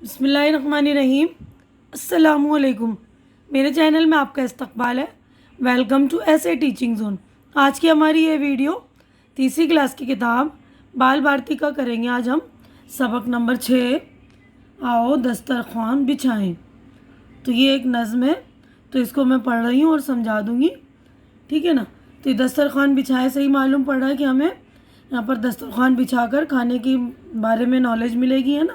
بسم اللہ الرحمن الرحیم۔ السلام علیکم، میرے چینل میں آپ کا استقبال ہے۔ ویلکم ٹو ایسے ٹیچنگ زون۔ آج کی ہماری یہ ویڈیو تیسری کلاس کی کتاب بال بھارتی کا کریں گے۔ آج ہم سبق نمبر 6 آؤ دسترخوان بچھائیں۔ تو یہ ایک نظم ہے، تو اس کو میں پڑھ رہی ہوں اور سمجھا دوں گی، ٹھیک ہے نا۔ تو یہ دسترخوان بچھائے سے ہی معلوم پڑ رہا ہے کہ ہمیں یہاں پر دسترخوان بچھا کر کھانے کے بارے میں نالج ملے گی، ہے نا،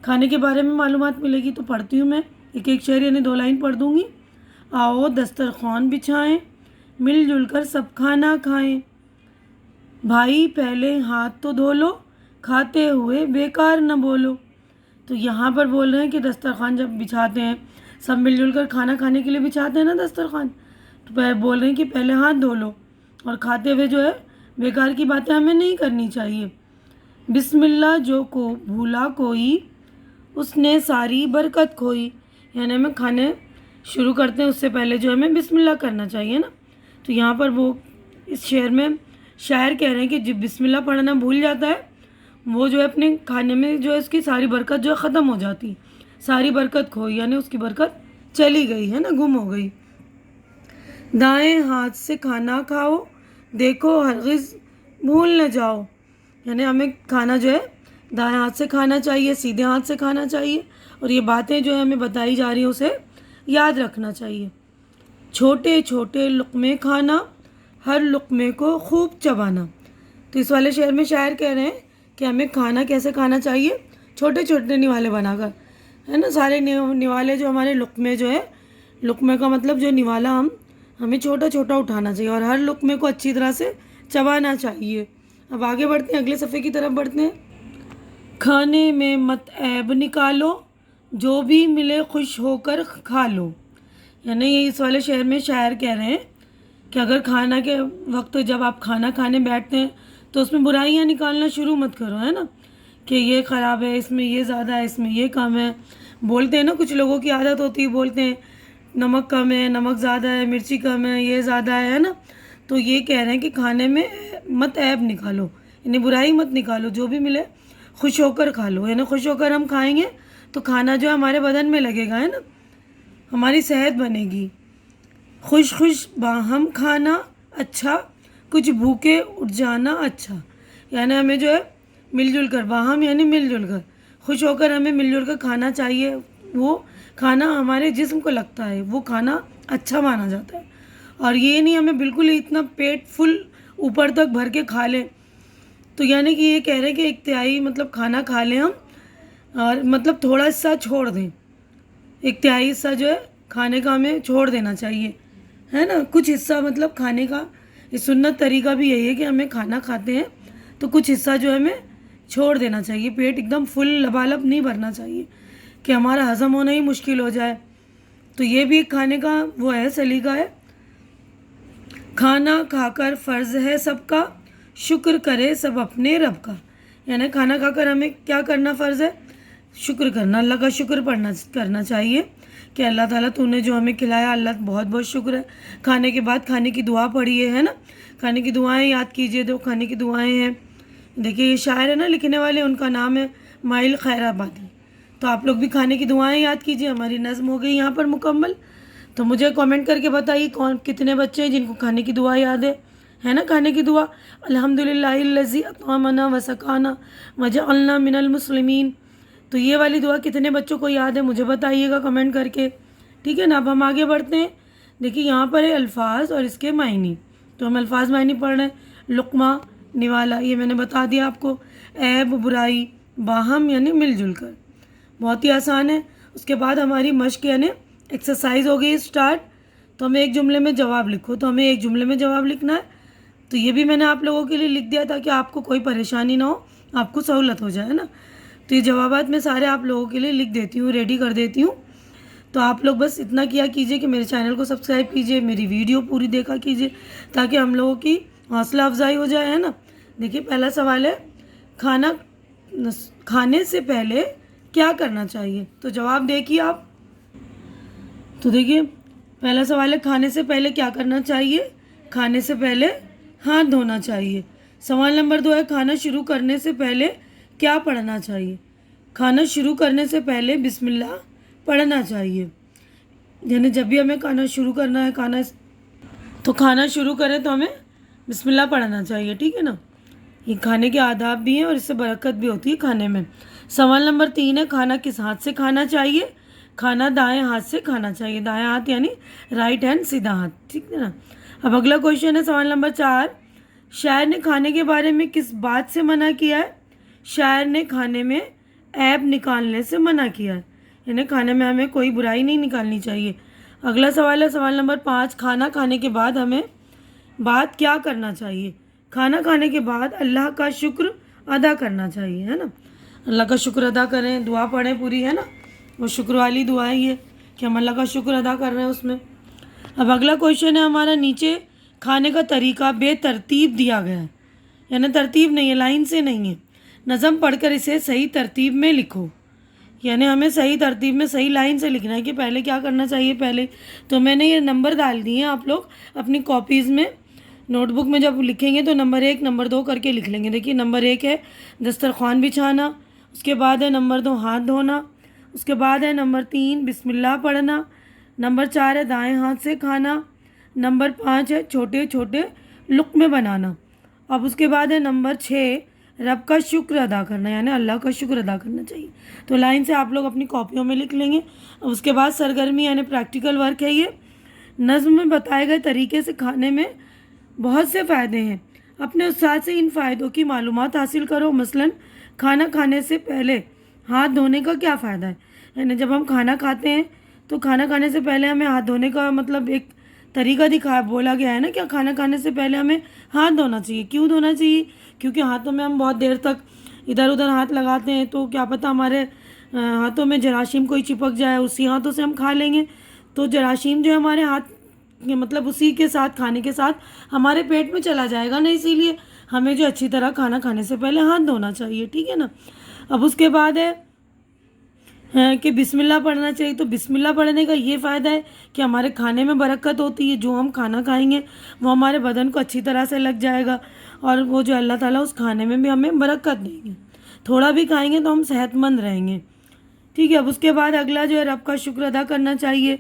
کھانے کے بارے میں معلومات ملے گی۔ تو پڑھتی ہوں میں ایک ایک شعر، یعنی 2 لائن پڑھ دوں گی۔ آؤ دسترخوان بچھائیں، مل جل کر سب کھانا کھائیں، بھائی پہلے ہاتھ تو دھو لو، کھاتے ہوئے بیکار نہ بولو۔ تو یہاں پر بول رہے ہیں کہ دسترخوان جب بچھاتے ہیں، سب مل جل کر کھانا کھانے کے لیے بچھاتے ہیں نا دسترخوان، تو بول رہے ہیں کہ پہلے ہاتھ دھو لو، اور کھاتے ہوئے جو ہے بیکار کی باتیں ہمیں نہیں کرنی چاہیے۔ بسم اللہ جو کو بھولا کوئی، اس نے ساری برکت کھوئی۔ یعنی ہمیں کھانے شروع کرتے ہیں اس سے پہلے جو ہمیں بسم اللہ کرنا چاہیے نا۔ تو یہاں پر وہ اس شعر میں شاعر کہہ رہے ہیں کہ جب بسم اللہ پڑھنا بھول جاتا ہے، وہ جو ہے اپنے کھانے میں جو ہے اس کی ساری برکت جو ہے ختم ہو جاتی، ساری برکت کھوئی، یعنی اس کی برکت چلی گئی ہے نا، گم ہو گئی۔ دائیں ہاتھ سے کھانا کھاؤ، دیکھو ہرگز بھول نہ جاؤ۔ یعنی ہمیں کھانا جو ہے دائیں ہاتھ سے کھانا چاہیے، سیدھے ہاتھ سے کھانا چاہیے، اور یہ باتیں جو ہے ہمیں بتائی جا رہی ہیں اسے یاد رکھنا چاہیے۔ چھوٹے چھوٹے لقمے کھانا، ہر لقمے کو خوب چبانا۔ تو اس والے شعر میں شاعر کہہ رہے ہیں کہ ہمیں کھانا کیسے کھانا چاہیے، چھوٹے چھوٹے نوالے بنا کر، ہے نا۔ سارے نوالے جو ہمارے لقمے جو ہے، لقمے کا مطلب جو نوالا ہمیں چھوٹا چھوٹا اٹھانا چاہیے، اور ہر لقمے کو اچھی طرح سے چبانا چاہیے۔ اب آگے بڑھتے ہیں، اگلے صفحے کی طرف بڑھتے ہیں۔ کھانے میں مت عیب نکالو، جو بھی ملے خوش ہو کر کھا لو۔ یعنی یہ اس والے شعر میں شاعر کہہ رہے ہیں کہ اگر کھانا کے وقت جب آپ کھانا کھانے بیٹھتے ہیں تو اس میں برائیاں نکالنا شروع مت کرو، ہے نا، کہ یہ خراب ہے، اس میں یہ زیادہ ہے، اس میں یہ کم ہے۔ بولتے ہیں نا، کچھ لوگوں کی عادت ہوتی ہے، بولتے ہیں نمک کم ہے، نمک زیادہ ہے، مرچی کم ہے، یہ زیادہ ہے نا۔ تو یہ کہہ رہے ہیں کہ کھانے میں مت عیب نکالو، یعنی برائی مت نکالو، جو بھی ملے خوش ہو کر کھا لو۔ یعنی خوش ہو کر ہم کھائیں گے تو کھانا جو ہے ہمارے بدن میں لگے گا، ہے نا، ہماری صحت بنے گی۔ خوش خوش باہم کھانا اچھا، کچھ بھوکے اٹھ جانا اچھا۔ یعنی ہمیں جو ہے مل جل کر، باہم یعنی مل جل کر، خوش ہو کر ہمیں مل جل کر کھانا چاہیے۔ وہ کھانا ہمارے جسم کو لگتا ہے، وہ کھانا اچھا مانا جاتا ہے، اور یہ نہیں ہمیں بالکل اتنا پیٹ فل اوپر تک بھر کے کھا لیں۔ تو یعنی کہ یہ کہہ رہے ہیں کہ ایک تہائی مطلب کھانا کھا لیں ہم، اور مطلب تھوڑا حصہ چھوڑ دیں، ایک تہائی حصہ جو ہے کھانے کا ہمیں چھوڑ دینا چاہیے، ہے نا۔ کچھ حصہ مطلب کھانے کا، یہ سنت طریقہ بھی یہی ہے کہ ہمیں کھانا کھاتے ہیں تو کچھ حصہ جو ہے ہمیں چھوڑ دینا چاہیے، پیٹ ایک دم فل لبالب نہیں بھرنا چاہیے کہ ہمارا ہضم ہونا ہی مشکل ہو جائے۔ تو یہ بھی ایک کھانے کا وہ ہے، سلیقہ ہے۔ کھانا کھا کر فرض ہے سب کا، شکر کرے سب اپنے رب کا۔ یعنی کھانا کھا کر ہمیں کیا کرنا فرض ہے؟ شکر کرنا، اللہ کا شکر کرنا چاہیے کہ اللہ تعالیٰ تو نے جو ہمیں کھلایا، اللہ بہت بہت شکر ہے۔ کھانے کے بعد کھانے کی دعا پڑھیے، ہے نا، کھانے کی دعائیں یاد کیجیے، تو کھانے کی دعائیں ہیں۔ دیکھیے یہ شاعر ہے نا لکھنے والے، ان کا نام ہے مائل خیر آبادی۔ تو آپ لوگ بھی کھانے کی دعائیں یاد کیجیے۔ ہماری نظم ہو گئی یہاں پر مکمل۔ تو مجھے کامنٹ کر کے بتائیے کتنے بچے ہیں جن کو کھانے کی دعا یاد ہے نا۔ کھانے کی دعا الحمدللہ الذی اطعمنا وسقانا وجعلنا من المسلمین۔ تو یہ والی دعا کتنے بچوں کو یاد ہے مجھے بتائیے گا کمنٹ کر کے، ٹھیک ہے نا۔ اب ہم آگے بڑھتے ہیں۔ دیکھیے یہاں پر ہے الفاظ اور اس کے معنی۔ تو ہم الفاظ معنی پڑھ رہے ہیں۔ لقمہ نوالا، یہ میں نے بتا دیا آپ کو۔ عیب برائی، باہم یعنی مل جل کر، بہت ہی آسان ہے۔ اس کے بعد ہماری مشق یعنی ایکسرسائز ہو گئی اسٹارٹ۔ تو ہمیں ایک جملے میں جواب لکھو، تو ہمیں ایک جملے میں جواب لکھنا ہے۔ تو یہ بھی میں نے آپ لوگوں کے لیے لکھ دیا تاکہ آپ کو کوئی پریشانی نہ ہو، آپ کو سہولت ہو جائے نا۔ تو یہ جوابات میں سارے آپ لوگوں کے لیے لکھ دیتی ہوں، ریڈی کر دیتی ہوں۔ تو آپ لوگ بس اتنا کیا کیجئے کہ میرے چینل کو سبسکرائب کیجئے، میری ویڈیو پوری دیکھا کیجئے تاکہ ہم لوگوں کی حوصلہ افزائی ہو جائے، ہے نا۔ دیکھیے پہلا سوال ہے، کھانا کھانے سے پہلے کیا کرنا چاہیے؟ تو جواب دیکھیے آپ۔ تو دیکھیے پہلا سوال ہے، کھانے سے پہلے کیا کرنا چاہیے؟ کھانے سے پہلے ہاتھ دھونا چاہیے۔ سوال نمبر 2 ہے، کھانا شروع کرنے سے پہلے کیا پڑھنا چاہیے؟ کھانا شروع کرنے سے پہلے بسم اللہ پڑھنا چاہیے. یعنی جب بھی ہمیں کھانا شروع کرنا ہے کھانا شروع کریں تو ہمیں بسم اللہ پڑھنا چاہیے. ٹھیک ہے نا. یہ کھانے کے آداب بھی ہیں اور اس سے برکت بھی ہوتی ہے کھانے میں. سوال نمبر 3 ہے کھانا کس ہاتھ سے کھانا چاہیے؟ کھانا دائیں ہاتھ سے کھانا چاہیے. دائیں ہاتھ یعنی رائٹ ہینڈ، سیدھا ہاتھ. ٹھیک ہے نا. اب اگلا کویشچن ہے سوال نمبر 4. شاعر نے کھانے کے بارے میں کس بات سے منع کیا ہے؟ شاعر نے کھانے میں عیب نکالنے سے منع کیا ہے. یعنی کھانے میں ہمیں کوئی برائی نہیں نکالنی چاہیے. اگلا سوال ہے سوال نمبر 5. کھانا کھانے کے بعد ہمیں بات کیا کرنا چاہیے؟ کھانا کھانے کے بعد اللہ کا شکر ادا کرنا چاہیے. ہے نا. اللہ کا شکر ادا کریں، دعا پڑھیں پوری. ہے نا. وہ شکر والی دعا ہے یہ کہ ہم اللہ کا شکر ادا کر رہے ہیں اس میں. اب اگلا کویشچن ہے ہمارا نیچے کھانے کا طریقہ بے ترتیب دیا گیا ہے. یعنی ترتیب نہیں ہے، لائن سے نہیں ہے. نظم پڑھ کر اسے صحیح ترتیب میں لکھو. یعنی ہمیں صحیح ترتیب میں صحیح لائن سے لکھنا ہے کہ پہلے کیا کرنا چاہیے. پہلے تو میں نے یہ نمبر ڈال دیے ہیں، آپ لوگ اپنی کاپیز میں نوٹ بک میں جب لکھیں گے تو نمبر 1 نمبر 2 کر کے لکھ لیں گے. دیکھیے نمبر 1 ہے دسترخوان بچھانا، اس کے بعد ہے نمبر 2 ہاتھ دھونا، اس کے بعد ہے نمبر 3 بسم اللہ پڑھنا، نمبر 4 ہے دائیں ہاتھ سے کھانا، نمبر 5 ہے چھوٹے چھوٹے لقمے بنانا. اب اس کے بعد ہے نمبر 6 رب کا شکر ادا کرنا، یعنی اللہ کا شکر ادا کرنا چاہیے. تو لائن سے آپ لوگ اپنی کاپیوں میں لکھ لیں گے. اب اس کے بعد سرگرمی یعنی پریکٹیکل ورک ہے. یہ نظم میں بتائے گئے طریقے سے کھانے میں بہت سے فائدے ہیں. اپنے استاد سے ان فائدوں کی معلومات حاصل کرو. مثلاً کھانا کھانے سے پہلے ہاتھ دھونے کا کیا فائدہ ہے؟ یعنی جب ہم کھانا کھاتے ہیں تو کھانا کھانے سے پہلے ہمیں ہاتھ دھونے کا مطلب ایک طریقہ بولا گیا ہے نا کہ کھانا کھانے سے پہلے ہمیں ہاتھ دھونا چاہیے. کیوں دھونا چاہیے؟ کیونکہ ہاتھوں میں ہم بہت دیر تک ادھر ادھر ہاتھ لگاتے ہیں تو کیا پتہ ہمارے ہاتھوں میں جراثیم کوئی چپک جائے، اسی ہاتھوں سے ہم کھا لیں گے تو جراثیم جو ہے ہمارے ہاتھ مطلب اسی کے ساتھ کھانے کے ساتھ ہمارے پیٹ میں چلا جائے گا نا. اسی لیے ہمیں جو اچھی طرح کھانا کھانے سے پہلے ہاتھ دھونا چاہیے. ٹھیک ہے نا. اب اس کے بعد ہے کہ بسم اللہ پڑھنا چاہیے. تو بسم اللہ پڑھنے کا یہ فائدہ ہے کہ ہمارے کھانے میں برکت ہوتی ہے. جو ہم کھانا کھائیں گے وہ ہمارے بدن کو اچھی طرح سے لگ جائے گا اور وہ جو اللہ تعالیٰ اس کھانے میں بھی ہمیں برکت دیں گے. تھوڑا بھی کھائیں گے تو ہم صحت مند رہیں گے. ٹھیک ہے. اب اس کے بعد اگلا جو ہے رب کا شکر ادا کرنا چاہیے.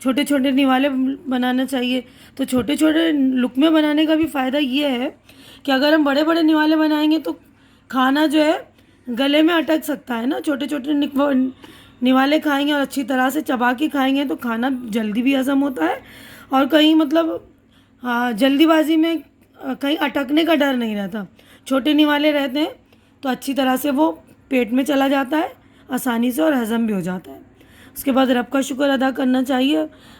چھوٹے چھوٹے نوالے بنانا چاہیے. تو چھوٹے چھوٹے لقمے بنانے کا بھی فائدہ یہ ہے کہ اگر ہم بڑے بڑے نوالے بنائیں گے تو کھانا جو ہے گلے میں اٹک سکتا ہے نا. چھوٹے چھوٹے نوالے کھائیں گے اور اچھی طرح سے چبا کے کھائیں گے تو کھانا جلدی بھی ہضم ہوتا ہے اور کہیں مطلب جلدی بازی میں کہیں اٹکنے کا ڈر نہیں رہتا. چھوٹے نوالے رہتے ہیں تو اچھی طرح سے وہ پیٹ میں چلا جاتا ہے آسانی سے اور ہضم بھی ہو جاتا ہے. اس کے بعد رب کا شکر ادا کرنا چاہیے.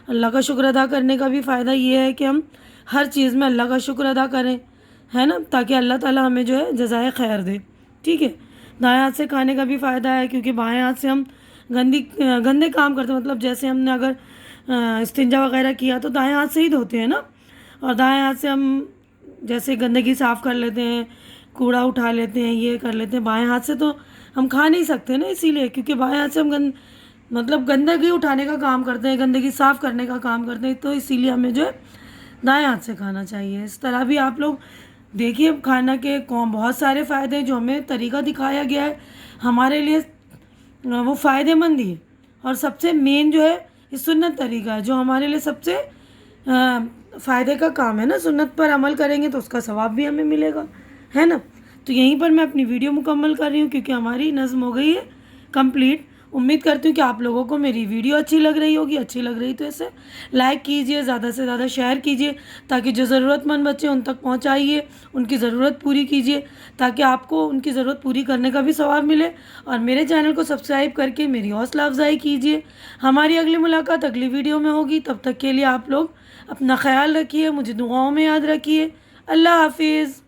اللہ کا شکر ادا کرنے کا بھی فائدہ یہ ہے کہ ہم ہر چیز میں اللہ کا شکر ادا کریں، ہے نا، تاکہ اللہ تعالیٰ ہمیں جو ہے جزائے خیر دے. ٹھیک ہے. دائیں ہاتھ سے کھانے کا بھی فائدہ ہے کیونکہ بائیں ہاتھ سے ہم گندے کام کرتے ہیں. مطلب جیسے ہم نے اگر استنجا وغیرہ کیا تو دائیں ہاتھ سے ہی دھوتے ہیں نا. اور دائیں ہاتھ سے ہم جیسے گندگی صاف کر لیتے ہیں، کوڑا اٹھا لیتے ہیں، یہ کر لیتے ہیں. بائیں ہاتھ سے تو ہم کھا نہیں سکتے نا، اسی لیے کیونکہ بائیں ہاتھ سے ہم مطلب گندگی اٹھانے کا کام کرتے ہیں، گندگی صاف کرنے کا کام کرتے ہیں. تو اسی لیے ہمیں جو ہے دائیں ہاتھ سے کھانا چاہیے. اس طرح بھی آپ لوگ دیکھیے کھانا کے بہت سارے فائدے ہیں جو ہمیں طریقہ دکھایا گیا ہے ہمارے لیے وہ فائدے مند ہی ہے. اور سب سے مین جو ہے یہ سنت طریقہ ہے جو ہمارے لیے سب سے فائدے کا کام ہے نا. سنت پر عمل کریں گے تو اس کا ثواب بھی ہمیں ملے گا، ہے نا. تو یہیں پر میں اپنی ویڈیو مکمل کر رہی ہوں کیونکہ ہماری نظم ہو گئی ہے کمپلیٹ. امید کرتی ہوں کہ آپ لوگوں کو میری ویڈیو اچھی لگ رہی ہوگی. اچھی لگ رہی تو اسے لائک کیجئے، زیادہ سے زیادہ شیئر کیجئے تاکہ جو ضرورت مند بچے ان تک پہنچائیے، ان کی ضرورت پوری کیجئے تاکہ آپ کو ان کی ضرورت پوری کرنے کا بھی ثواب ملے. اور میرے چینل کو سبسکرائب کر کے میری حوصلہ افزائی کیجئے. ہماری اگلی ملاقات اگلی ویڈیو میں ہوگی. تب تک کے لیے آپ لوگ اپنا خیال رکھیے، مجھے دعاؤں میں یاد رکھیے. اللہ حافظ.